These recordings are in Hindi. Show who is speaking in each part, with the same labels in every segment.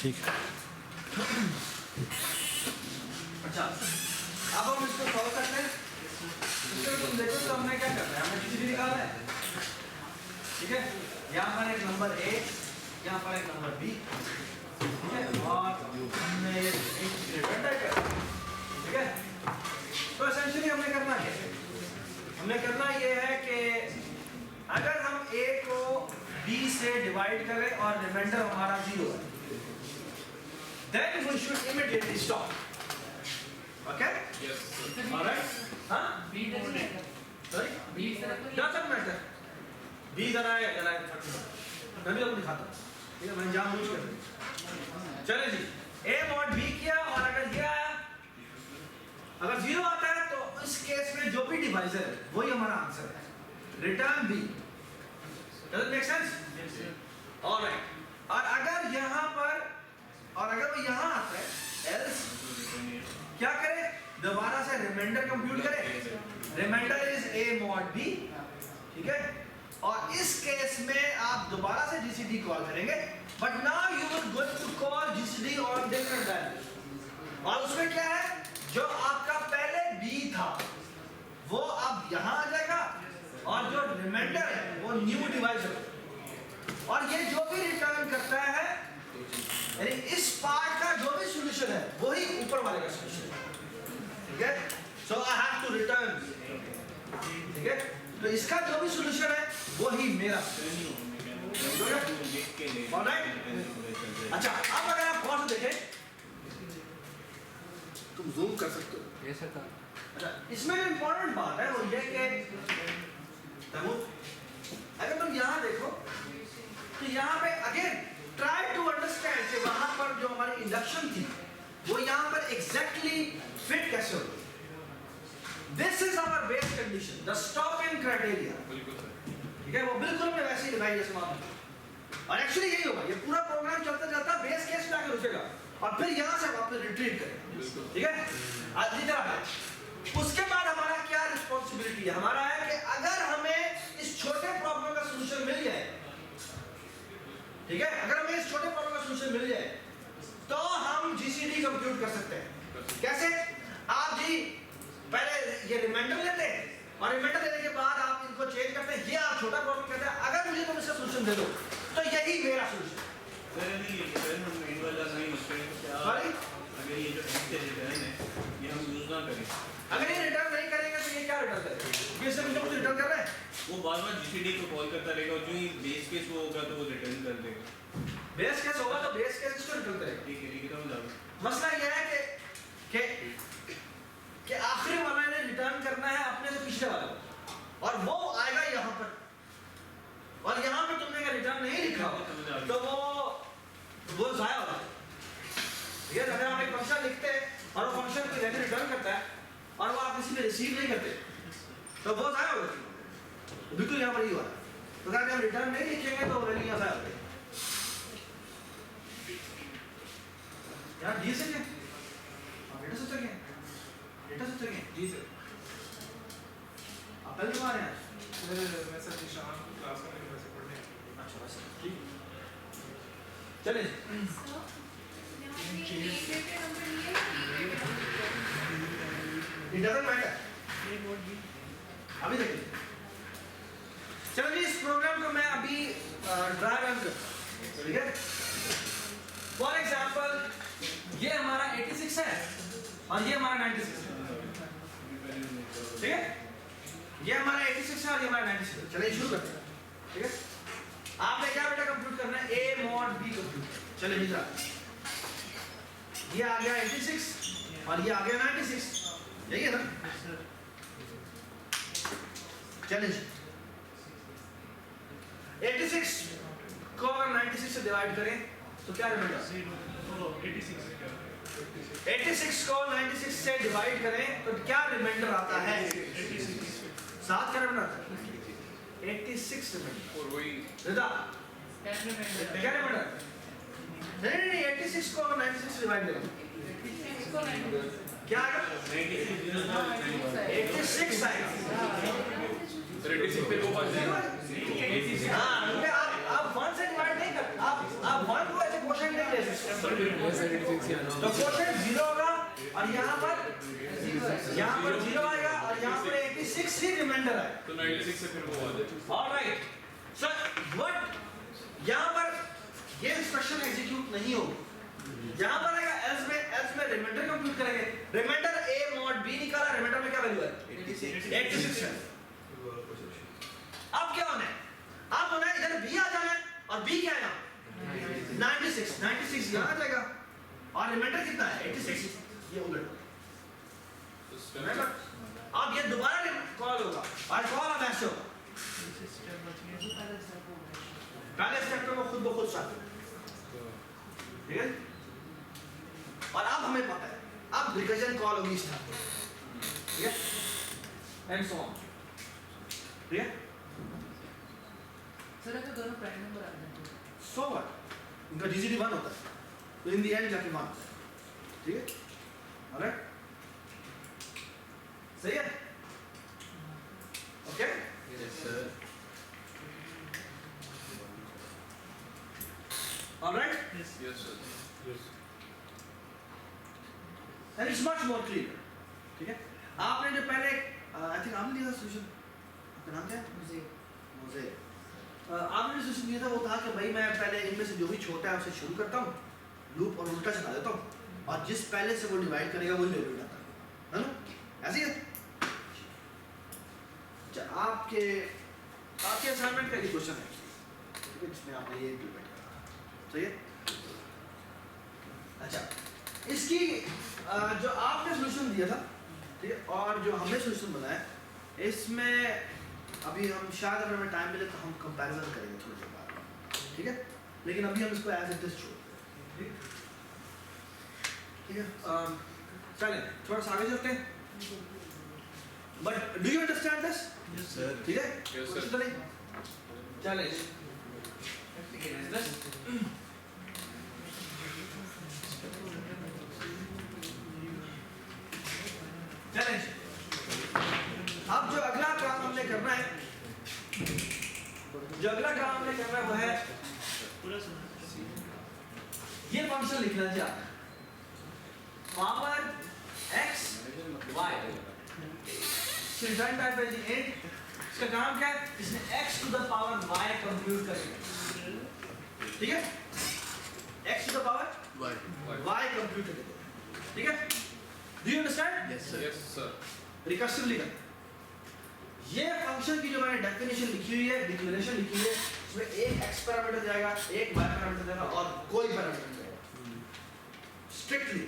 Speaker 1: ठीक है।
Speaker 2: अच्छा, अब हम इसको सॉल्व करते हैं। इसमें तुम देखो तो हमने क्या करना है, हमने GCD निकालना है, ठीक है। यहाँ पर एक नंबर A, यहाँ पर एक नंबर B, ठीक है, और हमने एक रिटर्न टाइप करना है, ठीक है। तो एसेंशियली हमने करना है, हमने करना ये है कि अगर हम A को B से डिवाइड करें और रिमाइंडर हमारा 0 है, then we should immediately stop. Okay?
Speaker 3: Yes.
Speaker 2: All right? Huh?
Speaker 4: B doesn't matter.
Speaker 2: Sorry?
Speaker 4: B
Speaker 2: Doesn't matter. B जरा है, मैं भी आपको दिखाता हूँ, ठीक है, मैंने जानबूझ कर दिया। चले जी, A mod B किया और अगर ये आया, अगर 0 आता है तो इस केस में जो भी डिवाइजर है वही हमारा आंसर है, return B। Does it make sense?
Speaker 3: Yes, sir.
Speaker 2: All right. और अगर यहाँ पर और अगर वो यहाँ आता है else क्या करें, दोबारा से रिमाइंडर कंप्यूट करें। Reminder is A mod B, ठीक है। और इस केस में आप दोबारा से GCD कॉल करेंगे, but now you will going to call GCD on different value. और उसमें क्या है, जो आपका पहले B था वो अब यहाँ आ जाएगा, और जो रिमाइंडर है वो न्यू डिवाइजर, और ये जो भी रिटर्न करता है यानी इस पार्ट का जो भी सॉल्यूशन है वही ऊपर वाले का सॉल्यूशन है, ठीक है। सो आई हैव टू रिटर्न, ठीक है। तो इसका जो भी सॉल्यूशन है वही मेरा। ऑलराइट। अच्छा, अब अगर आप गौर से देखें, तुम जूम कर सकते हो।
Speaker 4: Yes, sir.
Speaker 2: अच्छा, इसमें जो इम्पोर्टेंट बात है वो ये कि अगर तुम यहाँ देखो तो यहाँ पे अगेन ट्राई टू अंडरस्टैंड कि वहाँ पर जो हमारी इंडक्शन थी वो यहाँ पर एग्जैक्टली फिट कैसे होगी। This is our base condition, the stopping criteria, ठीक है। वो बिल्कुल हमने वैसे ही लगाई जैसे वहाँ, और एक्चुअली यही होगा, ये पूरा प्रोग्राम चलता जाता बेस केस पे आकर रुकेगा और फिर यहाँ से वापस रिट्रीट करेगा, ठीक है। आज इधर आ गए। उसके बाद हमारा क्या रिस्पॉन्सिबिलिटी है, हमारा है कि अगर हमें इस छोटे प्रॉब्लम का सॉल्यूशन मिल जाए, ठीक है, अगर हमें इस छोटे प्रॉब्लम का सॉल्यूशन मिल जाए तो हम GCD कंप्यूट कर सकते हैं। कैसे? आप जी पहले ये रिमाइंडर लेते हैं और रिमाइंडर लेने के बाद आप इनको चेंज करते हैं, ये आप छोटा प्रॉब्लम कहते हैं, अगर मुझे तुम इसका सॉल्यूशन दे दो तो यही मेरा सॉल्यूशन है। सॉरी,
Speaker 3: अगर ये जो रिटर्न है ये हम यूज ना करें,
Speaker 2: अगर ये रिटर्न नहीं करेंगे तो ये क्या रिटर्न करेगा, ये सब मुझे कुछ रिटर्न कर रहे हैं,
Speaker 3: वो बार बार GCD को कॉल करता रहेगा और जो ही बेस केस वो होगा तो वो रिटर्न कर देगा।
Speaker 2: बेस केस होगा तो बेस केस इसको रिटर्न करेगा।
Speaker 3: ठीक है, समझ आ गया।
Speaker 2: मसला ये है कि आखिरी वाला ने रिटर्न करना है अपने से पिछले वाले को, और वो आएगा यहाँ पर, और यहाँ पे तुमने का रिटर्न नहीं लिखा तो वो जाया होगा। ये अगर हम एक फंक्शन लिखते हैं और वो फंक्शन की वैल्यू रिटर्न करता है और वो आप किसी ने रिसीव नहीं करते तो वो जाया होगा, बिल्कुल यहाँ पर ही हुआ है। तो अगर हम रिटर्न नहीं लिखेंगे तो वैल्यू यहाँ जाया होगा। यार डी से क्या डेटा से क्या डेटा से क्या जी सर, आप पहले आ रहे हैं
Speaker 5: मैं सर शाम को क्लास में वैसे पढ़ने।
Speaker 2: अच्छा वैसे ठीक चलिए। It doesn't matter। अभी देखिए, चलो जी इस प्रोग्राम को मैं अभी ड्राई रन करता हूँ, ठीक है। फॉर एग्जाम्पल ये हमारा 86 है और ये हमारा 96 है, ठीक है। ये हमारा 86 है और ये हमारा 96 है। चलिए शुरू करते हैं, ठीक है। आपने क्या बेटा कंप्यूट करना है, A mod B कंप्यूट। चलिए इधर ये आ गया 86 और ये आ गया 96, यही है ना। चलिए 86 को अगर 96 से डिवाइड करें तो क्या रिमाइंडर, 86 को 96 से डिवाइड करें तो क्या रिमाइंडर आता है, 7 का रिमाइंडर आता है 86 रिमाइंडर।
Speaker 3: और वही
Speaker 2: रिदा क्या रिमाइंडर, नहीं 86 को 96 से डिवाइड करें क्या आएगा, 86 आएगा।
Speaker 3: 36 पे वो बच जाएगा।
Speaker 2: हाँ, आप 1 से डिवाइड नहीं करते, आप 1 को ऐसे क्वोशंट नहीं ले सकते, तो कोशेंट 0 होगा और यहाँ पर 0 आएगा और यहाँ पर 86 ही रिमाइंडर है।
Speaker 5: तो 96 से फिर वो आ जाए।
Speaker 2: ऑलराइट सर, बट यहाँ पर ये इंस्ट्रक्शन एग्जीक्यूट नहीं होगा। यहाँ पर आएगा एल्स में रिमाइंडर कंप्यूट करेंगे। रिमाइंडर a mod b निकाला, रिमाइंडर में क्या वैल्यू है 86 है। अब क्या होना है, अब होना है इधर b आ जाना है और b क्या है 96 यहाँ आ जाएगा और रिमाइंडर कितना है 86, ये उलट होगा। अब ये दोबारा कॉल होगा और कॉल अब ऐसे होगा, पहले स्टेप में वो खुद ब खुद स्टार्ट होगा, ठीक है। और अब हमें पता है अब रिकर्जन कॉल होगी स्टार्ट, ठीक है, एंड सो ऑन, ठीक है।
Speaker 1: सर अगर दोनों प्राइम नंबर आ जाए
Speaker 2: सो व्हाट, इनका जीसीडी 1 होता है तो इन द एंड जाके 1 होता है, ठीक है। ऑलराइट, सही है, okay.
Speaker 3: Yes sir.
Speaker 2: Alright,
Speaker 5: yes sir.
Speaker 2: And it's much more clear, ठीक है। आपने जो पहले आई थिंक आपने लिया था सॉल्यूशन, आपका नाम क्या है
Speaker 1: मुझे
Speaker 2: आपने जो सॉल्यूशन दिया था वो था कि भाई मैं पहले इनमें से जो भी छोटा है उसे शुरू करता हूँ, लूप और उल्टा चला देता हूँ और जिस पहले से वो डिवाइड करेगा वही लेवल जाता है ना, ऐसे ही है। अच्छा, आपके असाइनमेंट का ये क्वेश्चन है, ठीक है, जिसमें आपने ये इम्प्लीमेंट करा, सही है। अच्छा, इसकी जो आपने सॉल्यूशन दिया था, ठीक है, और जो हमने सॉल्यूशन बनाया इसमें अभी हम शायद अगर हमें टाइम मिले तो हम कंपैरिजन करेंगे थोड़ी देर बाद, ठीक है, लेकिन अभी हम इसको एज इट इज छोड़ देंगे, ठीक है। चलें थोड़ा सा आगे चलते हैं, but do you understand this?
Speaker 3: Yes sir.
Speaker 2: ठीक है,
Speaker 5: Yes, sir.
Speaker 2: कुछ तो नहीं, चलें चलें। अब जो अगला काम हमने करना है, वो है ये फंक्शन लिखना चाहिए, power x y syntax type है जी 8। इसका काम क्या है, इसने x to the power y compute करेगा, ठीक है, x to the power y compute करेगा, ठीक है। Do you understand?
Speaker 3: Yes sir.
Speaker 5: Yes sir.
Speaker 2: Recursively करना। ये फंक्शन की जो मैंने डेफिनेशन लिखी हुई है, डिक्लेरेशन लिखी हुई है, इसमें एक x पैरामीटर जाएगा, एक y पैरामीटर जाएगा और कोई पैरामीटर नहीं जाएगा, स्ट्रिक्टली,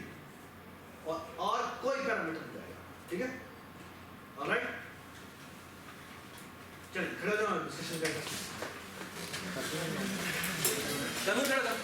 Speaker 2: और कोई पैरामीटर नहीं जाएगा, ठीक है। ऑलराइट, चलिए खड़े हो जाओ, डिस्कशन करेंगे। चलो खड़े हो जाओ।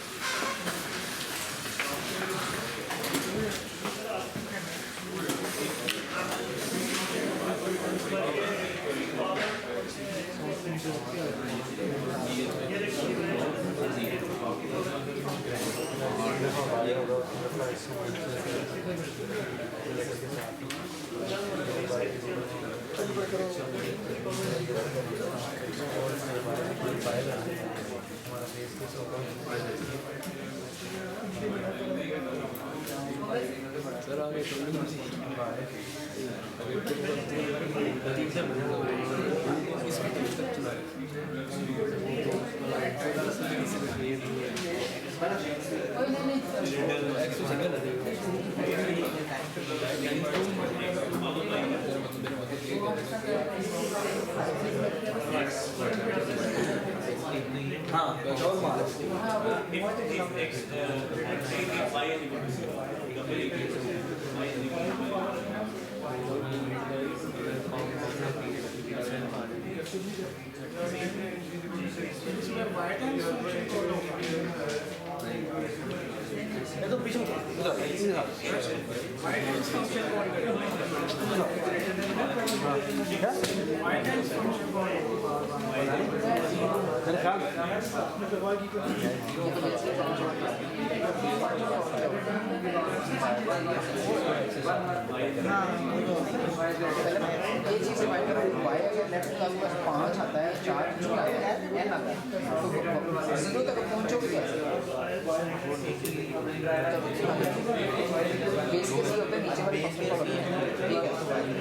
Speaker 1: बेस कैसे होता है नीचे वाले फंक्शन का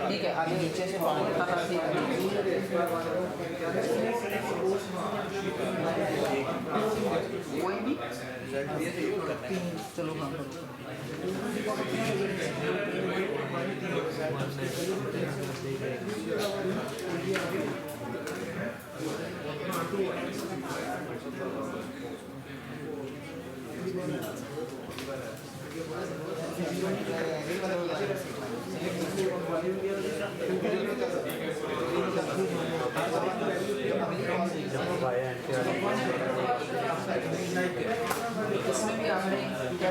Speaker 1: ठीक है आगे नीचे से पानी ठीक है कोई भी चलो हाँ इसमें भी आपने क्या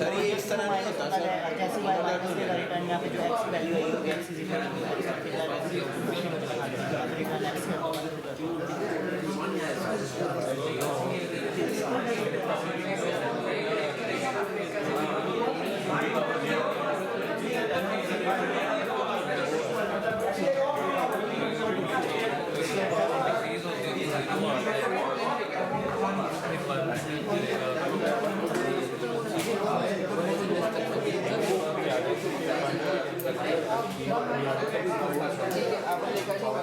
Speaker 4: सर ये इस तरह नहीं होता सर जैसे y माइनस के रिटर्न यहाँ पे जो x की वैल्यू आई होगी x इज इक्वल
Speaker 1: आपने देखा कि y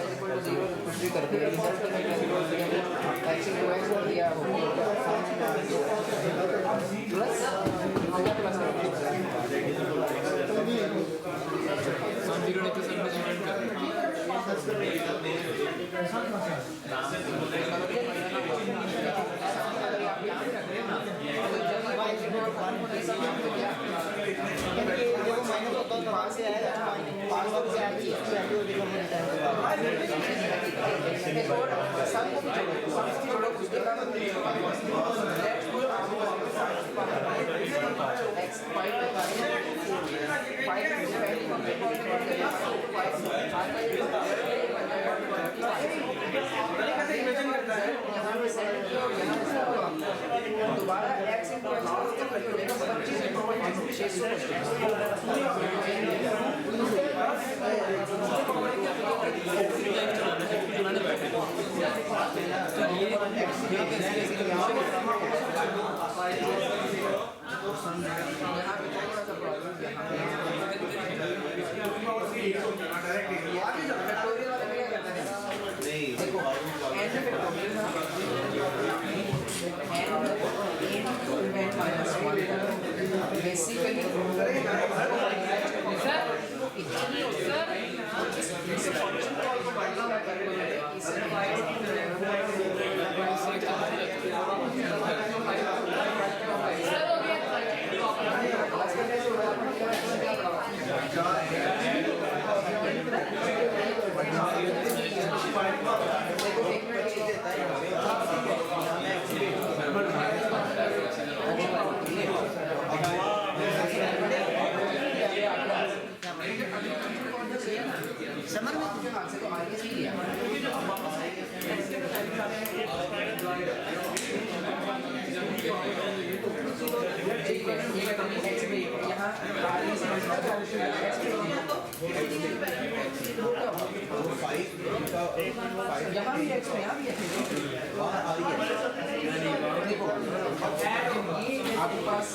Speaker 1: इक्वल टू 0 कुछ भी करते हैं रिजल्ट में क्या x इक्वल x कर दिया प्लस होगा प्लस दोबारा x इंटू आपके हाथ से तो आगे से ही लिया यहाँ भी x में यहाँ भी x देखो आपके पास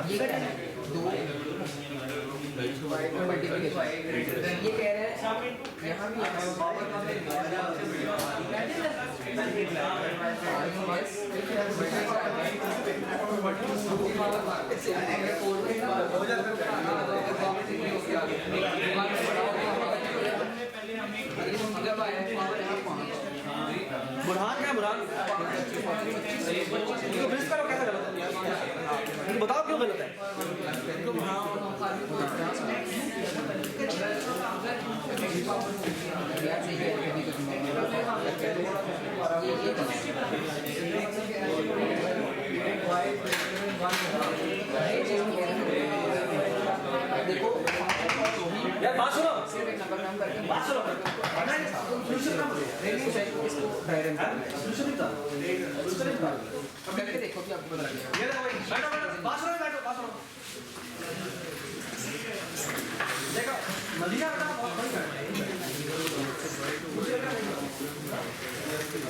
Speaker 1: ये क्या है 2 ये कह रहे हैं यहाँ भी
Speaker 2: बुरहान क्या बुरहान इनको मिस करो कैसे गलत है इनको बताओ क्यों गलत है
Speaker 1: देखो
Speaker 2: यार बात सुनो
Speaker 1: सिर्फ एक नंबर
Speaker 2: बात सुनो
Speaker 1: करके देखो कि आपको पता लगेगा
Speaker 2: देखो मदीना बेटा बहुत बड़ी है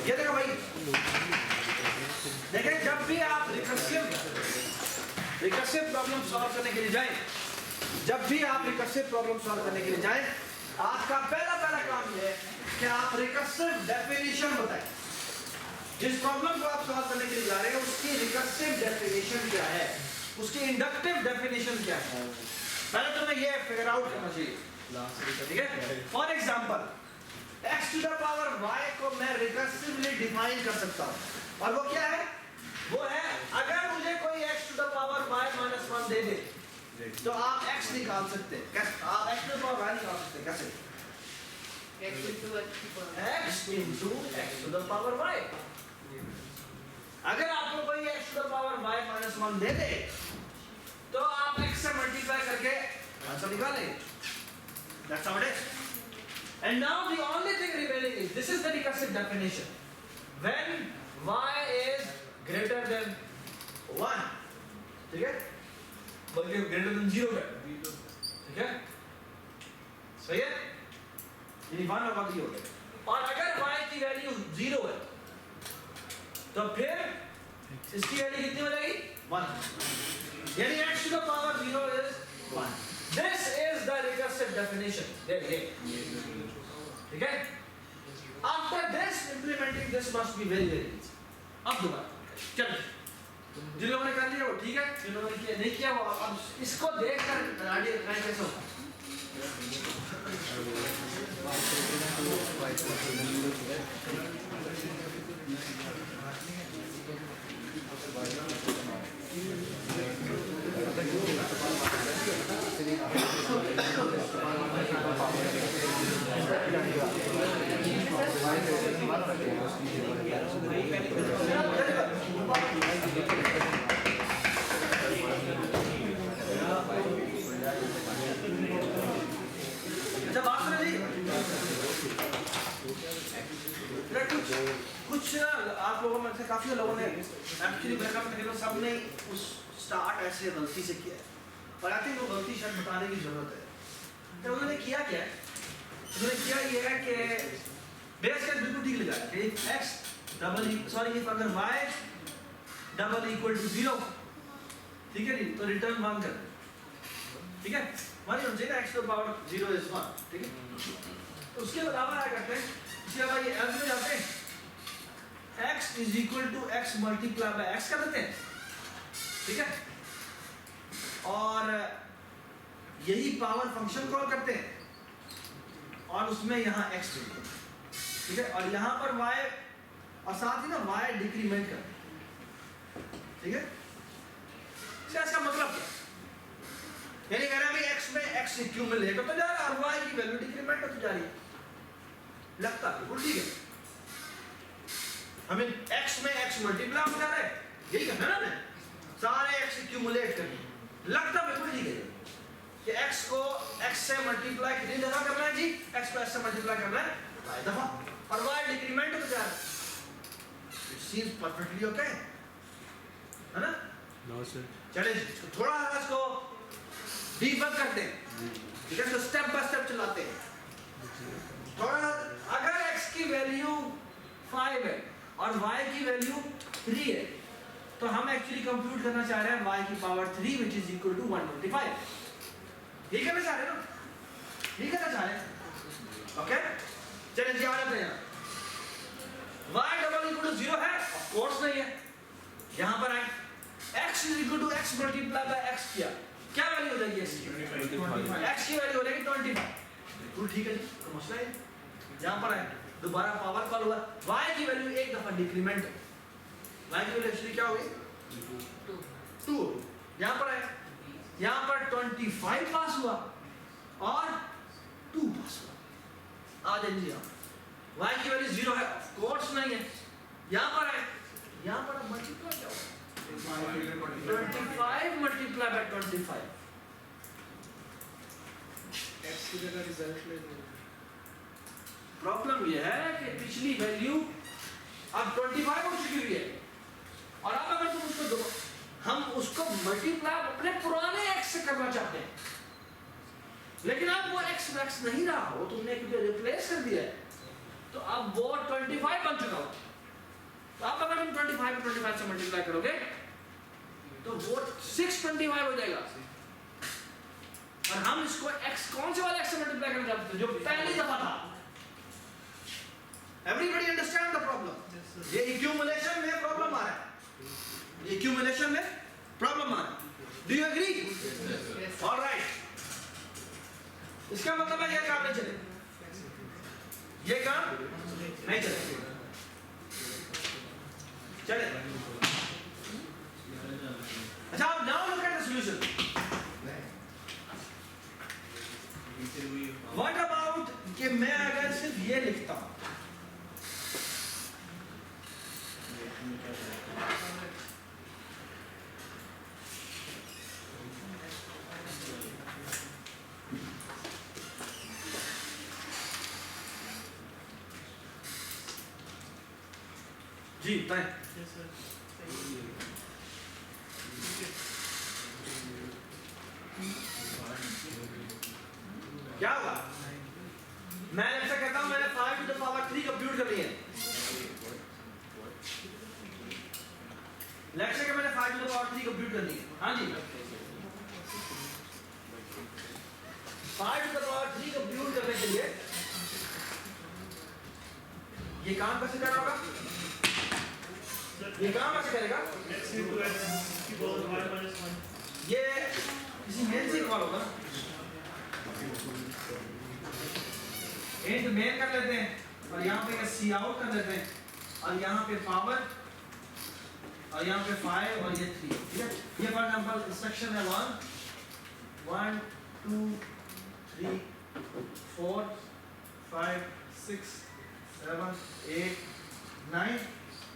Speaker 2: ये देखो भाई देखें जब भी आप रिकर्सिव प्रॉब्लम सॉल्व करने के लिए जाएं जब भी आप रिकर्सिव प्रॉब्लम सॉल्व करने के लिए जाएं आपका पहला काम ये है कि आप रिकर्सिव डेफिनेशन बताएं जिस प्रॉब्लम को आप सॉल्व करने के लिए जा रहे हैं उसकी रिकर्सिव डेफिनेशन क्या है उसकी इंडक्टिव डेफिनेशन क्या है पहले तुम्हें ये फिगर आउट करना चाहिए ठीक है for example x to the power y को मैं रिकर्सिवली डिफाइन कर सकता हूं और वो क्या है वो है अगर मुझे कोई x to the power y minus 1 दे दे तो आप x निकाल सकते हैं कैसे आप x to the power y निकाल सकते हैं कैसे x into x to the power y अगर आपको कोई x to the power y minus 1 दे दे तो आप x से मल्टीप्लाई करके आंसर निकालेंगे that's how it is and now the only thing remaining is this is the recursive definition when y is greater than 1 ठीक है बल्कि greater than 0 है ठीक है सही है यानी 1 होगा तो ये हो जाएगा और अगर y की वैल्यू 0 है तो फिर इसकी वैल्यू कितनी हो जाएगी 1 यानी x to the power 0 is 1 this is the recursive definition देखिए ठीक है after this implementing this must be very easy अब दोबारा चलो जिन लोगों ने कर लिया वो ठीक है जिन लोगों ने नहीं किया वो अब इसको देखकर आगे कैसे होगा अच्छा बात सुनो जी कुछ आप लोगों में से काफी लोगों ने एक्चुअली ब्रेकअप तकरीबन सब ने उस स्टार्ट ऐसे गलती से किया है पर आई थिंक वो गलती शायद बताने की जरूरत है तो उन्होंने किया क्या है उन्होंने किया ये है कि बेस केस बिल्कुल ठीक लगाया कि x डबल सॉरी इफ अगर y डबल इक्वल टू 0 ठीक है जी तो रिटर्न 1 कर ठीक है मान लीजिए x टू पावर 0 इज 1 ठीक है तो उसके अलावा क्या करते हैं इसके अलावा ये एल्स में जाते हैं x is equal to x multiply by x कर देते हैं ठीक है और यही पावर फंक्शन कॉल करते हैं और उसमें यहाँ x ठीक है और यहाँ पर y और साथ ही ना y डिक्रीमेंट करते हैं ठीक है इसका मतलब क्या यानी कह रहा है x में x एक्यूमुलेट होता जा रहा है और y की वैल्यू डिक्रीमेंट होती जा रही है लगता है बिल्कुल ठीक है हमें x में x मल्टीप्लाई हो जा रहा है यही कहना है ना सारे x एक्यूमुलेट करके लगता बिल्कुल ठीक है कि x को x से मल्टीप्लाई कितनी दफा करना है जी? x को x से मल्टीप्लाई करना है y दफा, और y डिक्रीमेंट हो जा रहा है। इट सीम्स परफेक्टली ओके, है ना?
Speaker 5: No sir.
Speaker 2: चलिए इसको थोड़ा इसको डीबग करते हैं, ठीक है? इसको स्टेप बाय स्टेप चलाते हैं थोड़ा। अगर x की वैल्यू 5 है और y की वैल्यू 3 है, तो हम एक्चुअली कंप्यूट करना चाह रहे हैं y की power 3 which is equal to 125। ये करना चाह रहे हैं ना? ये करना चाह रहे हैं, ओके? चलिए जी आ जाते हैं यहाँ। y डबल इक्वल टू 0 है? ऑफ कोर्स नहीं है। यहाँ पर आए, x is equal to x multiply by x किया, क्या वैल्यू हो जाएगी x की? 25। x की वैल्यू हो जाएगी 25। बिल्कुल ठीक है जी, कोई मसला है? यहाँ पर आए, दोबारा पावर कॉल हुआ, y की वैल्यू एक दफा डिक्रीमेंट है, y की वैल्यू एक्चुअली क्या होगी? 2। यहाँ पर आए, यहाँ पर 25 पास हुआ और 2 पास हुआ। आ जाइए जी, y की वैल्यू 0 है? ऑफ कोर्स नहीं है। यहाँ पर आए, यहाँ पर मल्टीप्लाई क्या होगा? 25 मल्टीप्लाई बाय 25।
Speaker 1: x की जगह रिजल्ट ले दो।
Speaker 2: प्रॉब्लम यह है कि पिछली वैल्यू अब 25 हो चुकी हुई है, और अब अगर तुम उसको दो, हम उसको मल्टीप्लाई अपने पुराने x से करना चाहते हैं, लेकिन अब वो x नहीं रहा, वो तुमने रिप्लेस कर दिया है, तो अब वो 25 बन चुका हो। तो अब अगर तुम 25 से मल्टीप्लाई करोगे तो वो 625 हो जाएगा, और हम इसको x कौन से वाले x से मल्टीप्लाई करना चाहते थे जो पहली दफा था। Everybody understand the problem? ये एक्यूमुलेशन में प्रॉब्लम आ रहा है, एक्यूमुलेशन में प्रॉब्लम आ रहा है। Do you agree? ऑलराइट, इसका मतलब है ये काम नहीं चलेगा, ये काम नहीं चलेगा। चले, अच्छा अब now look at the solution. What about कि मैं अगर सिर्फ ये लिखता हूं, जी बताएं। क्या होगा? मैं ऐसा कहता हूं मैंने 5 to the power 3 कंप्यूट कर लिए। लेट्स से कि मैंने 5 to the power 3 कंप्यूट कर लिए। हाँ जी, 5 to the power 3 कंप्यूट करने के लिए ये काम कैसे करना होगा? ये काम कैसे करेगा? ये किसी मेन से कॉल होगा, इंट मेन कर लेते हैं, और यहाँ पे सी आउट कर लेते हैं, और यहाँ पे पावर, और यहाँ पे 5 और ये 3, ठीक है? ये फॉर एग्जांपल इंस्ट्रक्शन है 1 2 3 4 5 6 7 8 9,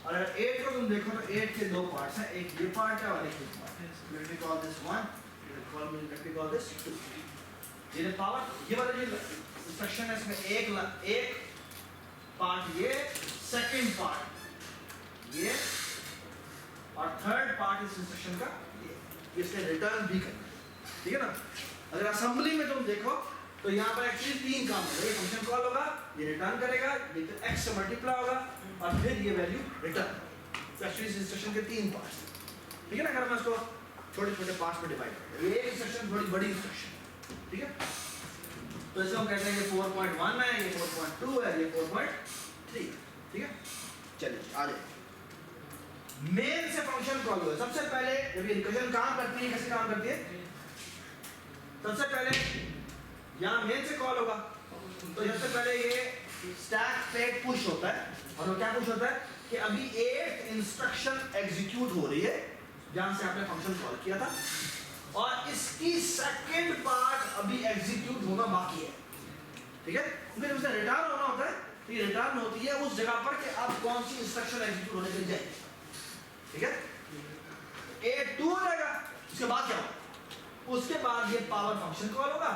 Speaker 2: और अगर 8 को तुम देखो तो 8 के 2 पार्ट्स हैं, एक ये पार्ट है और एक ये पार्ट है। Let me call this 1, let me call this 2। ये पावर, ये वाला जो इंस्ट्रक्शन है इसमें एक पार्ट ये, सेकंड पार्ट ये, और थर्ड पार्ट इस इंस्ट्रक्शन का ये, इसने रिटर्न भी करना, ठीक है ना? अगर असेंबली में तुम देखो तो यहाँ पर एक्चुअली 3 काम होगा, ये फंक्शन कॉल होगा, ये रिटर्न करेगा, ये तो x से मल्टीप्लाई होगा, और फिर ये वैल्यू रिटर्न। तो एक्चुअली इस इंस्ट्रक्शन के 3 पार्ट्स, ठीक है ना? अगर मैं इसको छोटे छोटे पार्ट्स में डिवाइड करूँ, ये एक इंस्ट्रक्शन थोड़ी बड़ी इंस्ट्रक्शन, ठीक है? तो इसे हम कहते हैं कि 4.1 है, ये 4.2 है, ये 4.3, ठीक है? चलिए आ जाए। मेन से फंक्शन कॉल हुआ, सबसे पहले जब ये रिकर्जन काम करती है, कैसे काम करती है? सबसे पहले यहाँ मेन से कॉल होगा, तो सबसे पहले ये स्टैक पे पुश होता है, और वो क्या पुश होता है कि अभी एक इंस्ट्रक्शन एग्जीक्यूट हो रही है जहां से आपने फंक्शन कॉल किया था, और इसकी सेकंड पार्ट अभी एग्जीक्यूट होना बाकी है, ठीक है? फिर उसे रिटर्न होना होता है, तो ये रिटर्न होती है उस जगह पर कि अब कौन सी इंस्ट्रक्शन एग्जीक्यूट होने के लिए जाएगी, ठीक है? A2 हो जाएगा, उसके बाद क्या होगा? उसके बाद ये पावर फंक्शन कॉल होगा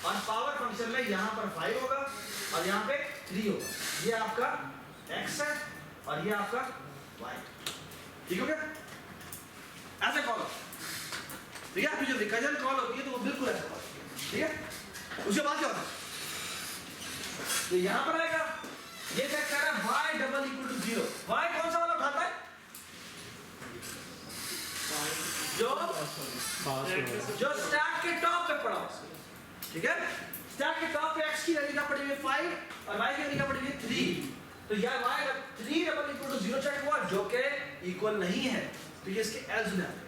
Speaker 2: और पावर फंक्शन में यहां पर 5 होगा और यहां पे 3 होगा। ये आपका x है और ये आपका y। ठीक हो गया? ऐसे कॉल हो, ठीक है? फिर जब रिकर्जन कॉल होती है तो वो बिल्कुल ऐसा कॉल, ठीक है? उसके बाद क्या होता है? ये यहां पर आएगा, ये चेक कर रहा है y double equal to 0। y कौन सा वाला उठाता है? जो स्टैक के टॉप पे पड़ा हो, ठीक है? स्टैक के टॉप पे x की वैल्यू क्या पड़ी हुई है 5 और y की वैल्यू क्या पड़ी हुई है 3। तो यह y 3 double equal to 0 check हुआ जो कि इक्वल नहीं है, तो ये इसके एल्स में आएगा।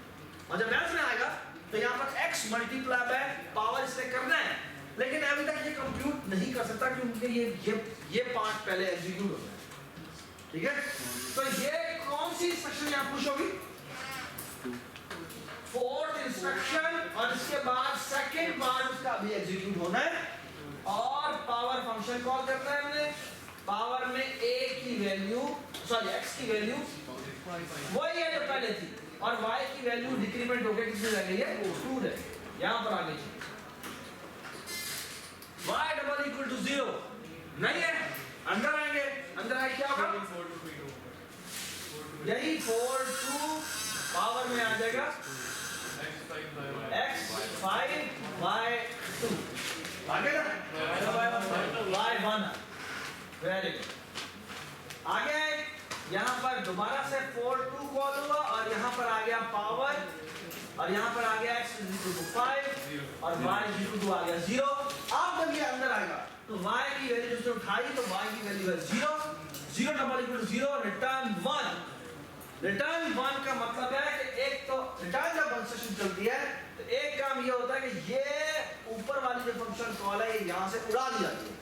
Speaker 2: और जब एल्स में आएगा तो यहाँ पर x मल्टीप्लाई बाय पावर इसने करना है, लेकिन अभी तक ये कंप्यूट नहीं कर सकता क्योंकि ये पार्ट पहले एग्जीक्यूट होता है, ठीक है? तो ये कौन सी इंस्ट्रक्शन यहाँ पुश होगी? फोर्थ इंस्ट्रक्शन और इसके बाद सेकंड पार्ट उसका अभी एग्जीक्यूट होना है और पावर फंक्शन कॉल करना है हमने। पावर में a की वैल्यू सॉरी x की वैल्यू वही है जो पहले थी और y की वैल्यू डिक्रीमेंट होकर किसमें रह गई है 2 है, यहां पर आ गई y डबल इक्वल टू 0 नहीं है, अंदर आएंगे, अंदर आए क्या होगा? यही 4 2 पावर में आ जाएगा x 5 y 2 आगे ना y 1 वेरी गुड। आगे यहाँ पर दोबारा से 4 2 कॉल हुआ और यहाँ पर आ गया पावर और यहाँ पर आ गया x इक्वल टू 5 और y इक्वल टू आ गया 0। अब जब ये अंदर आएगा तो y की वैल्यू उसने उठाई तो y की वैल्यू है 0 0 double equal to 0 return 1। Return 1 का मतलब है कि एक तो रिटर्न जब इंस्ट्रक्शन चलती है तो एक काम ये होता है कि ये ऊपर वाली जो फंक्शन कॉल है ये यहाँ से उड़ा दी जाती है।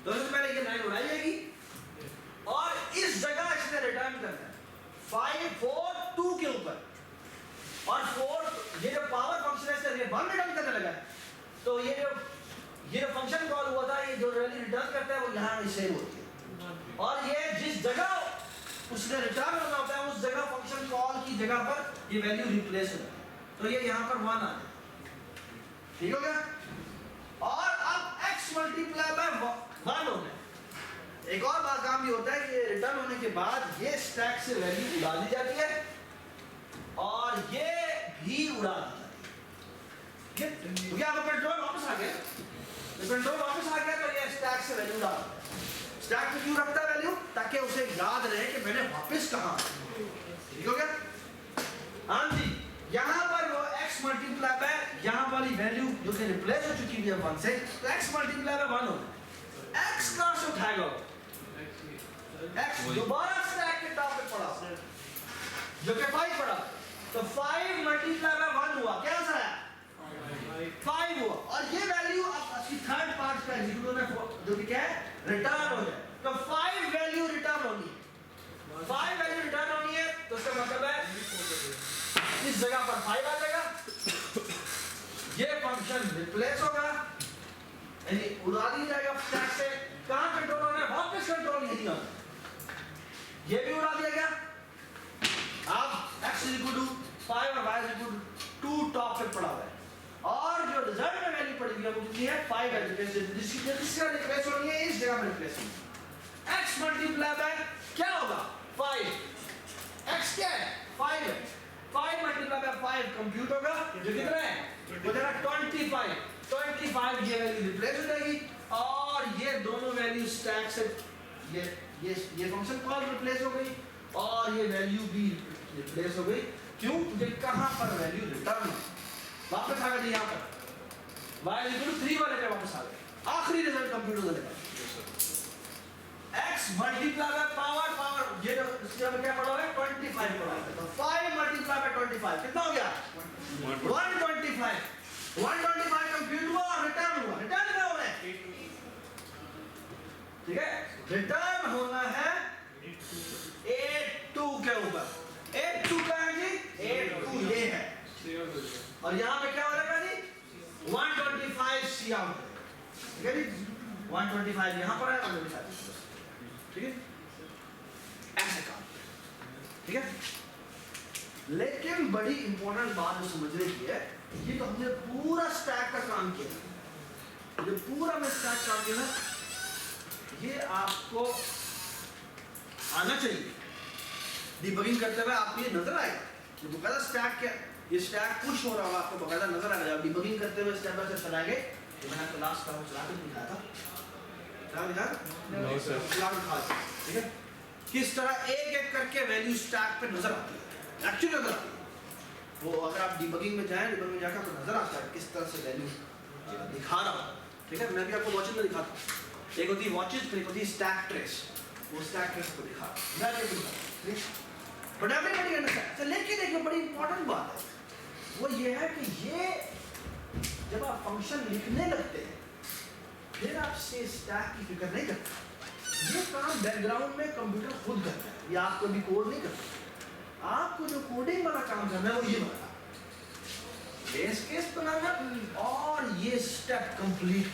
Speaker 2: तो सबसे पहले ये लाइन उड़ाई जाएगी और इस जगह इसने रिटर्न करना है 5 4 2 के ऊपर और 4 ये जो पावर फंक्शन है इसने 1 रिटर्न करने लगा है। तो ये जो फंक्शन कॉल हुआ था ये जो वैल्यू रिटर्न करता है वो यहाँ से होती है और ये जिस जगह उसने रिटर्न होना होता है उस जगह फंक्शन कॉल की जगह पर ये वैल्यू रिप्लेस होता है, तो ये यहाँ पर 1 आ जाए। ठीक हो गया? और अब x मल्टीप्लाई बाय 1 होना है। एक और बात काम ये होता है कि रिटर्न होने के बाद ये स्टैक से वैल्यू उड़ा दी जाती है और ये भी उड़ा दी जाती है। ठीक है? अब कंट्रोल वापस आ गया, कंट्रोल वापस आ गया तो ये स्टैक से वैल्यू उड़ा देता है। स्टैक में क्यों रखता है वैल्यू? ताकि उसे याद रहे कि मैंने वापस कहा। ठीक हो गया? हाँ जी, यहाँ पर वो x मल्टीप्लाई बाय यहाँ वाली वैल्यू जो कि रिप्लेस हो चुकी है 1 से, तो x मल्टीप्लाई बाय 1 होगा। x कहाँ से उठाएगा? x दोबारा स्टैक के टॉप पे पड़ा जो कि 5 पड़ा, तो 5 मल्टीप्लाई बाय 1 हुआ, क्या आंसर आया? 5 हुआ। और ये वैल्यू अब इसकी थर्ड पार्ट का एग्जीक्यूट होना जो कि क्या है? रिटर्न हो जाए। तो 5 वैल्यू रिटर्न होनी है, 5 वैल्यू रिटर्न होनी है तो इसका मतलब है इस जगह पर 5 आ जाएगा, ये फंक्शन रिप्लेस होगा यानी उड़ा दिया जाएगा स्टैक से। कहां कंट्रोल होना है? वापस कंट्रोल यही होना है, ये भी उड़ा दिया गया। अब x इक्वल टू 5 और y इक्वल टू 2 टॉप पे पड़ा हुआ है और जो रिजल्ट में वैल्यू पड़ी हुई है वो कितनी है? 5 है, जिसका रिप्लेस होनी है इस जगह में रिप्लेस होनी है। x मल्टीप्लाई बाय क्या होगा? 5। x क्या है? 5 है। 5 मल्टीप्लाई बाय 5 कंप्यूट होगा जो कितना है? वो जरा 25 ये वैल्यू रिप्लेस हो जाएगी और ये दोनों वैल्यू स्टैक से ये फंक्शन कॉल रिप्लेस हो गई और ये वैल्यू भी रिप्लेस हो गई। क्यों? क्योंकि कहां पर वैल्यू रिटर्न वापस आ गई, यहां पर y इक्वल टू 3 वाले पे वापस आ गए। आखिरी रिजल्ट कंप्यूट हो जाएगा x मल्टीप्लाई बाय पावर ये जो इसके में क्या पड़ा है? 25 पड़ा है। तो 5 मल्टीप्लाई बाय 25 कितना हो गया? 125 कंप्यूट हुआ और रिटर्न हुआ। रिटर्न क्या हो रहा है? ठीक है, रिटर्न होना है 82 के ऊपर। 82 का है जी, 82 ये है और यहाँ पे क्या हो जाएगा जी? 125 सी आउट, ठीक है जी? 125 यहाँ पर है और 125, ठीक है? ऐसे काम, ठीक है? लेकिन बड़ी इंपॉर्टेंट बात जो समझने की है, ये तो हमने पूरा स्टैक का काम किया, ये पूरा में स्टैक काम किया ना, ये आपको आना चाहिए। डिबगिंग करते हुए आपको ये नजर आएगा, ये बकायदा स्टैक क्या, ये स्टैक पुश हो रहा होगा, आपको बकायदा नजर आएगा। जब डिबगिंग करते हुए स्टेप बाय स्टेप चलाएंगे, तो मैंने आपको लास्ट टाइम चला के दिखाया था,
Speaker 5: No, sir.
Speaker 2: ठीक है, किस तरह एक एक करके वैल्यू स्टैक पे नजर आती है, एक्चुअली नजर आती है वो। अगर आप डिबगिंग में जाएं, डिबगिंग में जाकर आपको नजर आता है किस तरह से वैल्यू दिखा रहा हूँ, ठीक है। मैं भी आपको वॉचेस में दिखाता हूँ, एक होती है वॉचेस, एक होती है स्टैक ट्रेस, वो स्टैक ट्रेस को दिखा रहा हूँ, मैं आपको दिखाता हूँ, बट एवरीबॉडी अंडरस्टैंड। लेकिन एक बड़ी इंपॉर्टेंट बात है, वो ये है कि ये जब आप फंक्शन लिखने लगते हैं, फिर आपसे स्टैक की फिक्र नहीं करते, ये काम बैकग्राउंड में कंप्यूटर खुद करता है, ये आप कभी कोड नहीं करते। आपको जो कोडिंग वाला काम करना है वो ये वाला बेस केस बनाना और ये स्टेप कंप्लीट,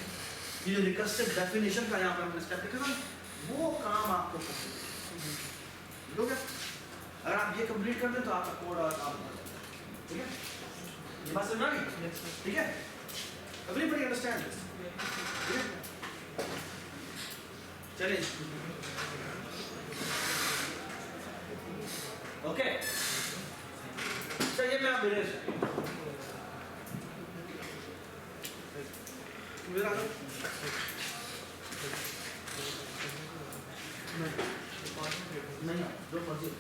Speaker 2: ये जो रिकर्सिव डेफिनेशन का यहाँ पर हमने स्टेप लिखा ना, वो काम आपको कंप्लीट हो गया। अगर आप ये कंप्लीट कर दें तो आपका कोड और काम हो जाता है, ठीक है। ये बात समझ आ गई, ठीक है। एवरीबॉडी अंडरस्टैंड दिस, ठीक है। चलिए ओके, चलिए मैं आप मेरे मेरा नहीं जो मर्जी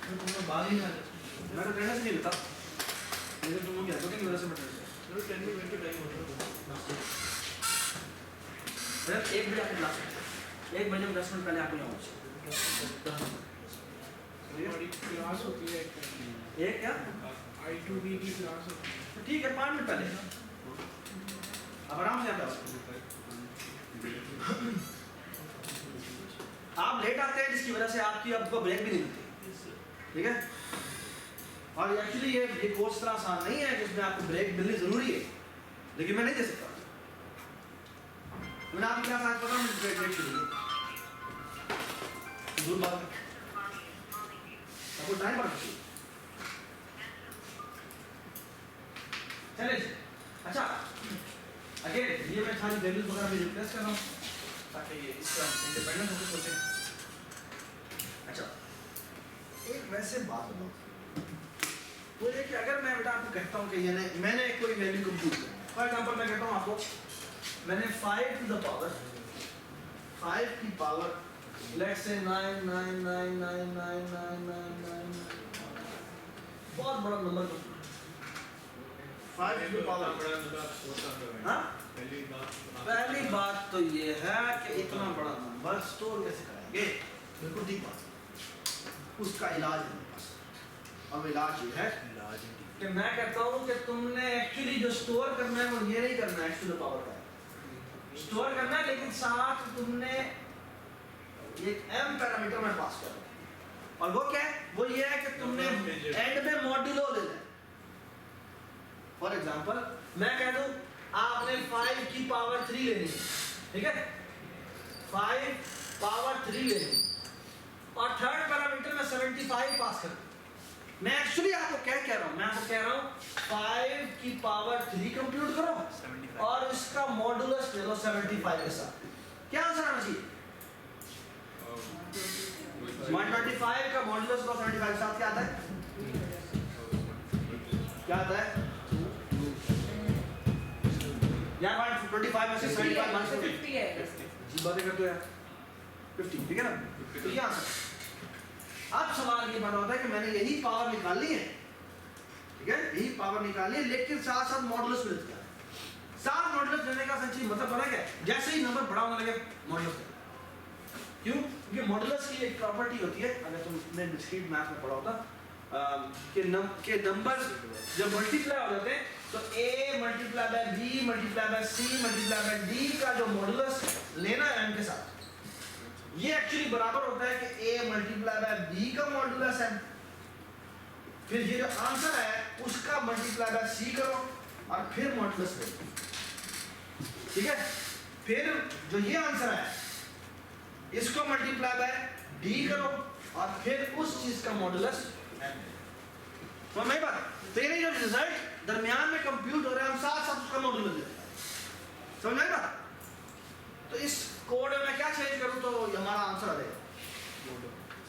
Speaker 2: तुमने बाल ही ना, मैं तो ट्रेनर से नहीं लेता, लेकिन तुम लोग क्या करोगे मेरे से मैं ट्रेनर से 10 मिनट का टाइम होता है, एक बजे आपके क्लास, 1 बजे में 10 मिनट पहले आपको यहाँ
Speaker 5: क्लास होती है
Speaker 2: एक क्या
Speaker 5: I2D की क्लास होती है।
Speaker 2: तो ठीक है 5 मिनट पहले अब आराम से आप आप लेट आते हैं, जिसकी वजह से आपकी आपको ब्रेक भी नहीं मिलती, ठीक है। और एक्चुअली ये कोर्स इतना आसान नहीं है जिसमें आपको ब्रेक मिलनी जरूरी है, लेकिन मैं नहीं दे सकता। मैंने आपकी क्लास आज पता मुझे ब्रेक शुरू की दूर बात है, आपको टाइम पड़ सकती है। चलिए अच्छा, अगेन ये मैं खाली वैल्यूज वगैरह भी रिप्लेस कर रहा हूँ ताकि ये इसका इंडिपेंडेंट होकर सोचें। अच्छा, एक वैसे बात बताऊँ, वो ये कि अगर मैं बेटा आपको कहता हूँ कि ये मैंने कोई वैल्यू कंप्यूट की, फॉर एग्जांपल मैं कहता हूँ आपको मैंने 5 की पावर लेट्स से 999999999 बहुत बड़ा नंबर 5 की पावर
Speaker 3: बड़ा नंबर होता है।
Speaker 2: हाँ,
Speaker 3: पहली बात
Speaker 2: तो ये है कि इतना बड़ा नंबर स्टोर कैसे कराएंगे, बिल्कुल ठीक बात, उसका इलाज है मेरे पास। अब इलाज ये है कि मैं कहता हूँ कि तुमने एक्चुअली जो स्टोर करना है वो ये नहीं करना है एक्चुअली पावर का स्टोर करना है, लेकिन साथ तुमने एक m पैरामीटर में पास करना है, और वो क्या है, वो ये है कि तुमने एंड में मॉड्यूलो लेना है। फॉर एग्जांपल मैं कह दूं आपने 5 की पावर 3 लेनी है, ठीक है, 5 पावर 3 लेनी है, और थर्ड पैरामीटर में 75 पास कर। मैं एक्चुअली आपको क्या कह रहा हूं, मैं आपको कह रहा हूं 5 की पावर 3 कंप्यूट करो और इसका मॉडुलस ले लो 75 के साथ। क्या आंसर आना चाहिए? 125 का मॉडुलस को 75 के साथ क्या आता है? क्या आता है यार? 125 में से 75 माइनस 50 है, जी बातें करते हो यार, 50, ठीक है ना। तो ये आंसर। अब सवाल ये बना होता है कि मैंने यही पावर निकालनी है, ठीक है, यही पावर निकालनी है, लेकिन साथ साथ मॉडुलस मिल गया। साथ मॉडुलस लेने का सच्ची मतलब पता क्या, जैसे ही नंबर बड़ा होने लगे मॉडुलस, क्यों? क्योंकि मॉडुलस की एक प्रॉपर्टी होती है, अगर तुमने डिस्क्रीट मैथ में पढ़ा होता कि नंबर जब मल्टीप्लाई हो जाते हैं तो a multiply by b multiply by c multiply by d का जो मॉडुलस लेना है m के साथ, ये एक्चुअली बराबर होता है कि a मल्टीप्लाई बाय b का मॉडुलस है, फिर ये जो आंसर है उसका मल्टीप्लाई बाय c करो और फिर मॉडुलस लो, ठीक है। फिर जो ये आंसर है इसको मल्टीप्लाई बाय d करो, और फिर उस चीज का मॉडुलस समझ में आई बात? तो ये नहीं जो रिजल्ट दरमियान में कंप्यूट हो रहा है हम साथ साथ उसका मॉडुलस लेते हैं। समझ में आई बात? तो इस कोड में मैं क्या चेंज करूं तो ये हमारा आंसर आ जाएगा।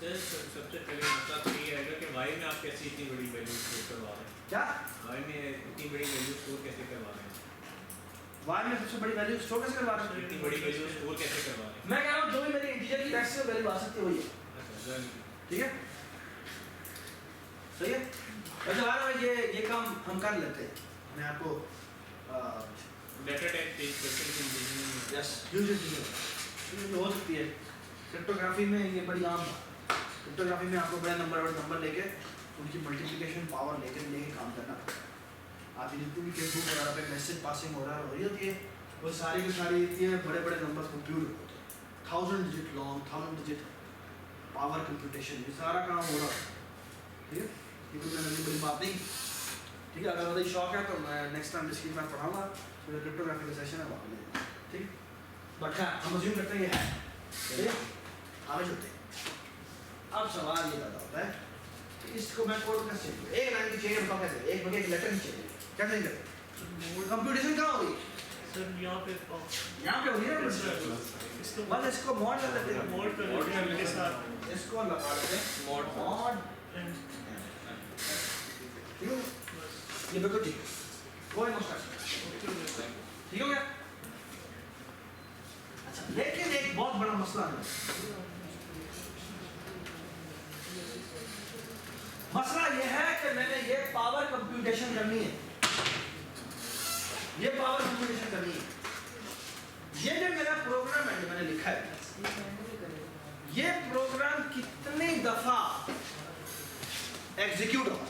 Speaker 3: सर सबसे पहले मसला तो ये आएगा कि वाई में आप कैसे इतनी बड़ी वैल्यू स्टोर करवा रहे हैं?
Speaker 2: क्या
Speaker 3: वाई में इतनी बड़ी वैल्यू स्टोर कैसे करवा रहे हैं?
Speaker 2: वाई में सबसे बड़ी वैल्यू स्टोर कैसे करवा रहे
Speaker 3: इतनी
Speaker 2: हैं?
Speaker 3: बड़ी वैल्यू स्टोर कैसे करवा रहे हैं?
Speaker 2: मैं कह रहा हूं जो भी मेरी इंटीजर की मैक्सिमम वैल्यू आ सकती है वही है।
Speaker 3: अच्छा सर,
Speaker 2: ठीक है, सही है। अच्छा भाई ये काम हम कर लेते हैं। मैं आपको
Speaker 3: डेटा टाइप चेंज करके इंजीनियरिंग
Speaker 2: यस यूजर हो सकती है क्रिप्टोग्राफी में, ये बड़ी आम बात। क्रिप्टोग्राफी में आपको बड़े नंबर लेके उनकी मल्टीप्लिकेशन पावर लेके काम करना। आप जितनी भी फेसबुक वगैरह पे मैसेज पासिंग हो रही होती है वो सारी की सारी इतने बड़े बड़े नंबर कंप्यूट होते हैं, 1000 digit long, 1000 digit power computation, ये सारा काम हो रहा है। ठीक है, ये कोई नई बड़ी बात नहीं। ठीक है, अगर मुझे शौक है तो मैं नेक्स्ट टाइम डिस्क्रिप्शन में पढ़ाऊंगा, तो क्रिप्टोग्राफी का सेशन है वहाँ में। ठीक, बट हाँ हम अज्यूम करते हैं ये है। ठीक है, आगे चलते हैं। अब सवाल ये पैदा होता है कि इसको मैं कोड कैसे चेंज करूं? एक लाइन की चाहिए, बताओ कैसे? एक बगैर एक लेटर नहीं चाहिए, क्या चेंज करें? कंप्यूटेशन कहाँ होगी?
Speaker 5: सर यहाँ पे
Speaker 2: यहाँ पे होगी ना कंप्यूटेशन।
Speaker 5: इसको
Speaker 2: बस इसको मॉड कर देते हैं,
Speaker 5: मोड कर लेते हैं के साथ
Speaker 2: इसको लगा देते हैं मॉड। ठीक है, ये बिल्कुल ठीक है, कोई मसला नहीं। ठीक हो गया? अच्छा, लेकिन एक बहुत बड़ा मसला है। मसला ये है कि मैंने ये पावर कंप्यूटेशन करनी है, ये पावर कंप्यूटेशन करनी है। ये जो मेरा प्रोग्राम है जो मैंने लिखा है, ये प्रोग्राम कितनी दफा एग्जीक्यूट होगा?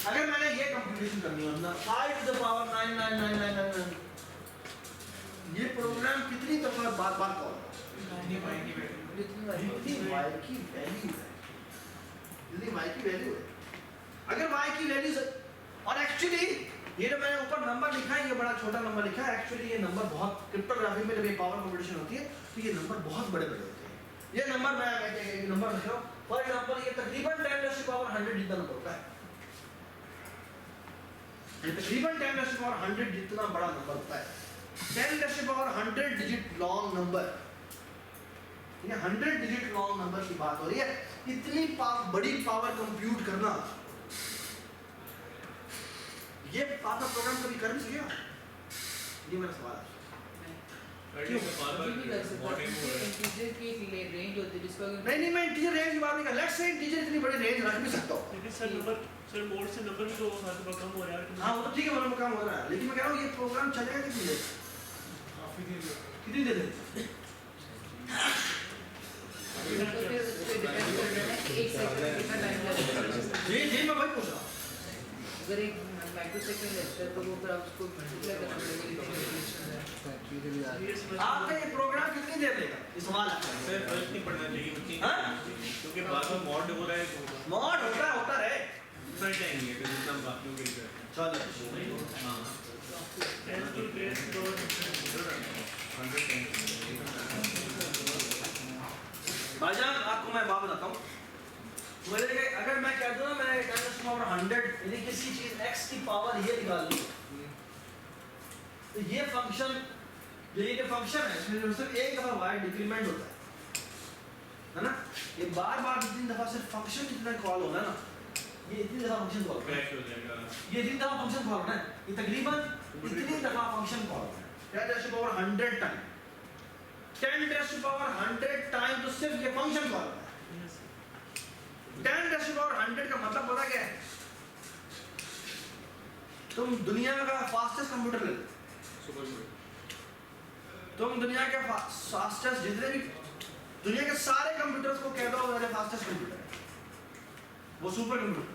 Speaker 2: अगर मैंने ये कंप्यूटेशन करनी हो ना 5 to the power 99999, ये प्रोग्राम कितनी दफा बार बार कॉल होगा? जितनी y की वैल्यू है। अगर y की वैल्यू, और एक्चुअली ये जो मैंने ऊपर नंबर लिखा है, ये बड़ा छोटा नंबर लिखा है, एक्चुअली ये नंबर बहुत, क्रिप्टोग्राफी में जब ये पावर कंप्यूटेशन होती है तो ये नंबर बहुत बड़े बड़े होते हैं। ये नंबर मैं नंबर लिख रहा हूँ, फॉर एग्जांपल ये तकरीबन 10 टू द पावर 100 जितना नंबर होता है। ये तकरीबन 10 टू द पावर 100 जितना बड़ा नंबर होता है। 10 to the power 100 digit long number, ठीक है, 100 डिजिट लॉन्ग नंबर की बात हो रही है। इतनी बड़ी पावर कंप्यूट करना, ये आपका प्रोग्राम कभी कर नहीं सकेगा? ये मेरा सवाल है।
Speaker 3: करने से बार-बार मॉडलिंग हो रहा है।
Speaker 1: इंटीजर की रेंज होती है जिसको
Speaker 2: नहीं मैं इंटीजर रेंज की बात नहीं कर, लेट्स से इंटीजर इतनी बड़ी रेंज रख भी सकता हूँ।
Speaker 5: लेकिन सर नंबर, सर मोड से नंबर भी तो खाते कम हो रहा है।
Speaker 2: हाँ वो तो ठीक है, मतलब काम हो रहा है, लेकिन मैं कह रहा हूँ ये प्रोग्राम चलेगा कितनी देर? कितनी देर?
Speaker 1: एक सेकंड कितना टाइम लगेगा?
Speaker 2: जी मैं वही पूछ रहा हूँ।
Speaker 1: अगर एक माइक्रोसेकंड लगता है तो वो फिर आप उसको मल्टीप्लाई करना पड़ेगा।
Speaker 2: आपका ये प्रोग्राम कितनी देर लेगा? ये सवाल है।
Speaker 3: सर फर्क नहीं पड़ना चाहिए उतनी,
Speaker 2: हाँ?
Speaker 3: क्योंकि बार-बार मॉड हो रहा है तो
Speaker 2: मॉड होता रहे,
Speaker 3: फर्क जाएंगे कि जितना बाकियों के लिए।
Speaker 2: चलो
Speaker 3: हाँ,
Speaker 5: 10 to 10 to
Speaker 3: 100
Speaker 2: भाईजान आपको मैं बात बताता हूँ। मेरे लिए अगर मैं कह दूँ ना मैंने 10 टू द पावर 100 यानी किसी चीज x की पावर ये निकाल ली, तो ये फंक्शन, ये जो फंक्शन है इसमें सिर्फ एक दफा y डिक्रीमेंट होता है ना? ये बार बार जितनी दफा सिर्फ फंक्शन जितना कॉल होना है ना, ये इतनी दफा फंक्शन कॉल होना है,
Speaker 3: क्रैश हो जाएगा।
Speaker 2: ये इतनी दफा फंक्शन कॉल होना है, ये तकरीबन इतनी दफा फंक्शन कॉल होना है। 10 to the power 100 time, 10 to the power 100 time तो सिर्फ ये फंक्शन कॉल होना है। 10 टू द पावर 100 का मतलब पता क्या है? तुम दुनिया का फास्टेस्ट कंप्यूटर ले लो, तुम दुनिया के फास्टेस्ट जितने भी दुनिया के सारे कंप्यूटर्स को कह दो मेरे फास्टेस्ट कंप्यूटर है, वो सुपर कंप्यूटर,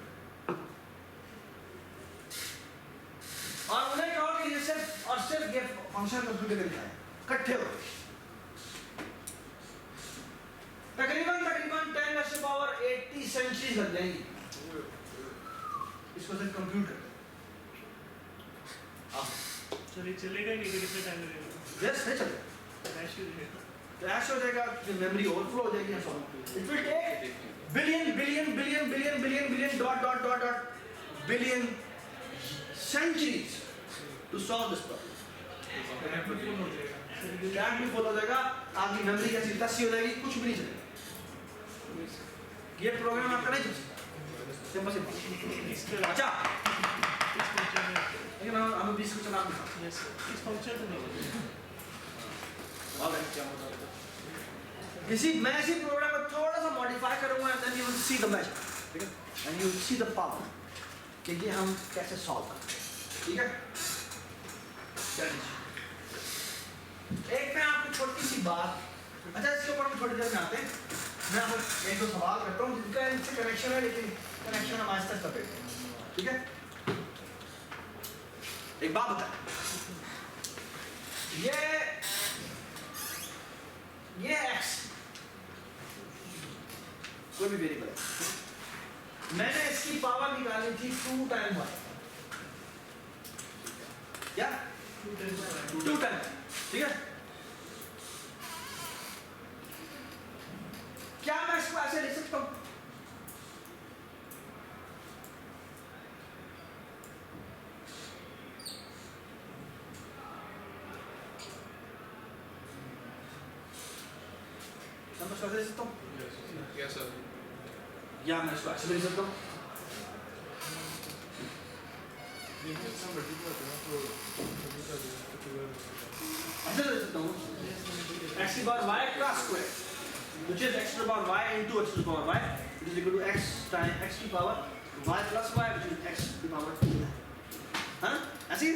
Speaker 2: और उन्हें कहो कि ये सिर्फ और सिर्फ ये फंक्शन कंप्यूटर के लिए है, इकट्ठे हो तकरीबन 10 टू द पावर 80 सेंचुरीज लग जाएंगी इसको सिर्फ कंप्यूट करते।
Speaker 5: सर ये चलेगा ही नहीं, कितने टाइम लगेगा?
Speaker 2: यस नहीं चलेगा,
Speaker 5: क्रैश ही रहेगा।
Speaker 2: क्रैश हो जाएगा, फिर मेमोरी ओवरफ्लो हो जाएगी। It will take billion billion billion billion billion billion dot dot dot dot billion centuries to solve this problem. Track भी फुल हो जाएगा, आपकी मेमोरी कैसी तस्सी हो जाएगी, कुछ भी नहीं चलेगा। ये प्रोग्राम आपका नहीं चल सकता, सिंपल सिंपल। अच्छा लेकिन हमें 20 को चला दिखा।
Speaker 5: इस फंक्शन तो नहीं
Speaker 2: इसी मैं इसी प्रोग्राम को थोड़ा सा मॉडिफाई करूंगा and then you will see the magic, ठीक है, and you will see the power कि ये हम कैसे सॉल्व करते हैं, ठीक है। चलिए एक मैं आपको छोटी सी बात, अच्छा इसके ऊपर हम थोड़ी देर में आते हैं। मैं आपको एक दो सवाल करता हूँ जिनका इनसे कनेक्शन है, लेकिन कनेक्शन हम आज तक करते हैं, ठीक है। एक बात बता, ये x कोई भी वेरिएबल है, मैंने इसकी पावर निकाली थी 2 टाइम y, क्या 2 टाइम, ठीक है। क्या मैं इसको ऐसे लिख सकता हूं? मैं इसको ऐसे लिख सकता हूं?
Speaker 3: Yes, sir.
Speaker 2: या मैं इसको ऐसे लिख सकता हूं? ऐसे लिख सकता हूं? x की पावर y का square, which is x to the power y into x to the power y, which is equal to x times x की power y plus y, which is x to the power 2, है ना? ऐसे ही।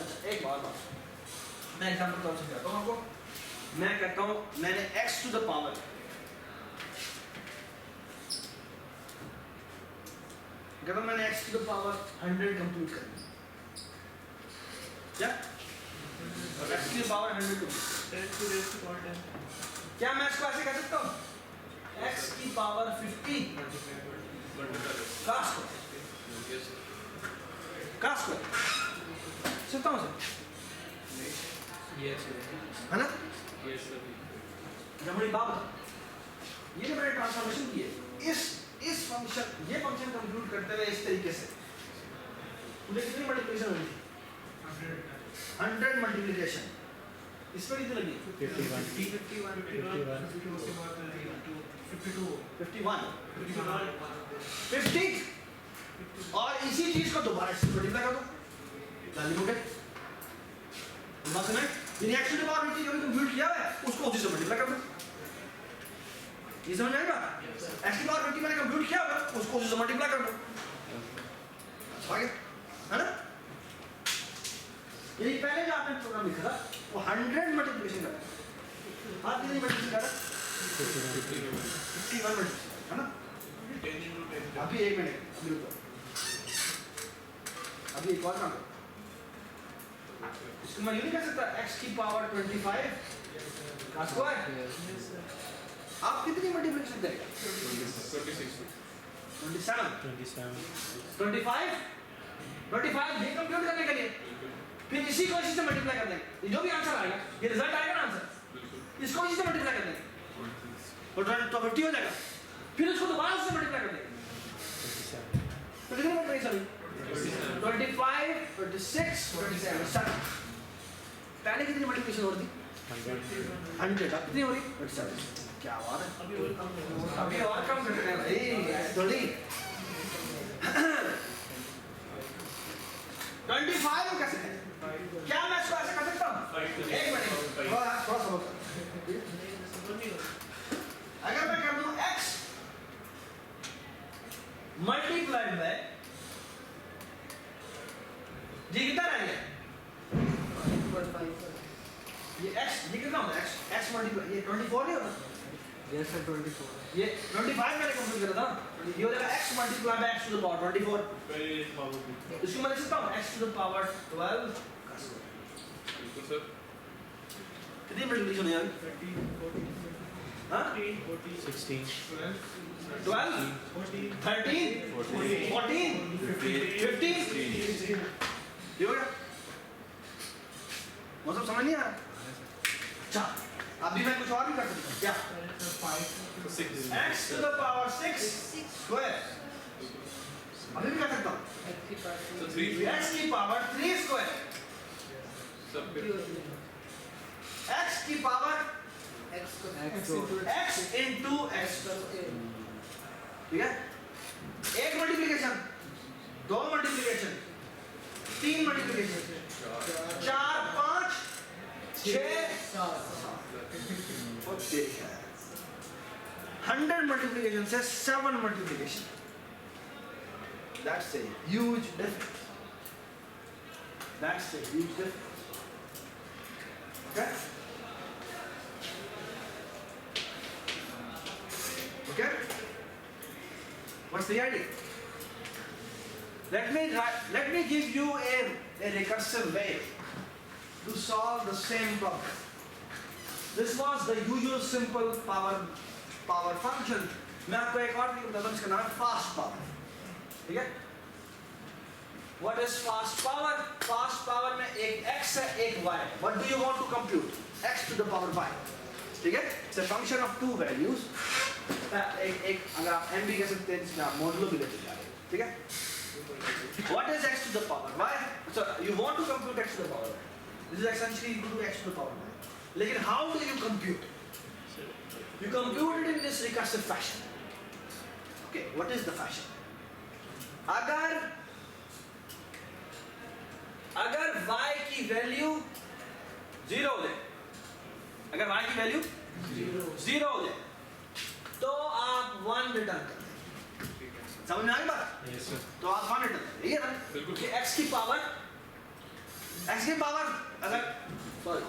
Speaker 2: अच्छा एक बात मैं एग्जांपल तौर से कहता हूँ आपको, मैं कहता हूँ मैंने x to the power कहता हूँ मैंने x to the power 100 compute कर दी, क्या x to the power 100 compute, क्या मैं इसको ऐसे कह सकता हूँ x की पावर 50 का स्क्वायर, का स्क्वायर सकता हूँ सर,
Speaker 3: Yes, sir.
Speaker 2: है ना?
Speaker 3: Yes, sir.
Speaker 2: जब बड़ी बात बता, ये जो मैंने ट्रांसफॉर्मेशन की है, इस फंक्शन, ये फंक्शन कंप्यूट करते हुए इस तरीके से, मुझे कितनी मल्टीप्लिकेशन होगी? 100 मल्टीप्लिकेशन, इस पर कितनी लगी? 50 और इसी चीज को दोबारा इससे मल्टीप्लाई कर दो, वैल्यू हो गई। बात सुने, यानी x to the power 50 जो भी कंप्यूट किया है उसको उसी से मल्टीप्लाई कर दो, ये समझ आएगा? x की पावर 50 मैंने कंप्यूट किया होगा, उसको उसी से मल्टीप्लाई कर दो, आगे है ना? यही पहले जो आपने प्रोग्राम लिखा था वो 100 मल्टीप्लिकेशन कर रहा है, आप कितनी मल्टीप्लिकेशन कर रहे हैं? 51 मल्टीप्लिकेशन, है ना? अभी एक मिनट, अभी रुको, अभी एक और काम करो, इसको मैं यूं नहीं कर सकता x की पावर 25 का स्क्वायर, आप कितनी मल्टीप्लिकेशन करेंगे? 25 ये कंप्यूट करने के लिए, फिर इसी को इसी से मल्टीप्लाई कर देंगे, जो भी आंसर आएगा, ये रिजल्ट आएगा ना आंसर, इसको इसी से मल्टीप्लाई कर देंगे, तो 50 हो जाएगा, फिर इसको दोबारा उससे मल्टीप्लाई कर देंगे, तो कितनी मल्टीप्लिकेशन? 25, 26, 27, पहले कितनी मल्टीप्लिकेशन हो रही थी? 100, अब कितनी हो रही? 27, क्या बात है, अभी और कम कर रहे हैं भाई, जल्दी 25 कैसे है? क्या मैं इसको ऐसे कर सकता हूँ? एक मिनट, थोड़ा सा अगर मैं कर दूं x मल्टीप्लाइड बाय, जी कितना रहेगा? ये x, ये कितना होता है? x मल्टीप्लाई, ये 24 नहीं होता?
Speaker 1: Yes sir, 24.
Speaker 2: ये 25 मैंने कंप्यूट करा था, ये हो जाएगा x multiply by x to the power 24, इसको मैं लिख सकता हूँ x to the power 12 का स्क्वायर,
Speaker 3: बिल्कुल सर।
Speaker 2: कितनी मल्टीप्लिकेशन है यार? 12, 13, 14, 15, ये हो गया, मतलब समझ समझ नहीं आ रहा? अच्छा अभी मैं कुछ और भी कर सकता हूँ क्या? x to the power 6 square अभी भी कर सकता हूँ
Speaker 3: So 3
Speaker 2: x की पावर 3 स्क्वायर
Speaker 3: सब
Speaker 2: x की पावर x into x ठीक है? एक मल्टीप्लिकेशन, दो मल्टीप्लिकेशन, तीन मल्टीप्लिकेशन, 4 5 6 100 multiplication से 7 multiplication. That's a huge difference. That's a huge difference. Okay? Okay? What's the idea? Let me give you a recursive way to solve the same problem. This was the usual simple power function. मैं आपको एक और भी बताता हूँ, इसका नाम fast power. ठीक है? What is fast power? Fast power में एक x है, एक y. What do you want to compute? X to the power y. ठीक है? It's a function of two values. एक अगर आप m भी कह सकते हैं, इसमें आप मोडुलो भी लेते जा रहे हैं. ठीक है? What is x to the power y? So you want to compute x to the power y. This is essentially equal to x to the power y. लेकिन how do you compute? You compute it in this recursive fashion. Okay, what is the fashion? अगर y की वैल्यू 0 हो जाए, अगर y की वैल्यू 0 हो जाए, तो आप 1 रिटर्न करते हैं. समझ में आ गई बात?
Speaker 3: Yes sir.
Speaker 2: तो आप 1 रिटर्न करते हैं. ये ना
Speaker 3: बिल्कुल.
Speaker 2: कि x की पावर अगर सॉरी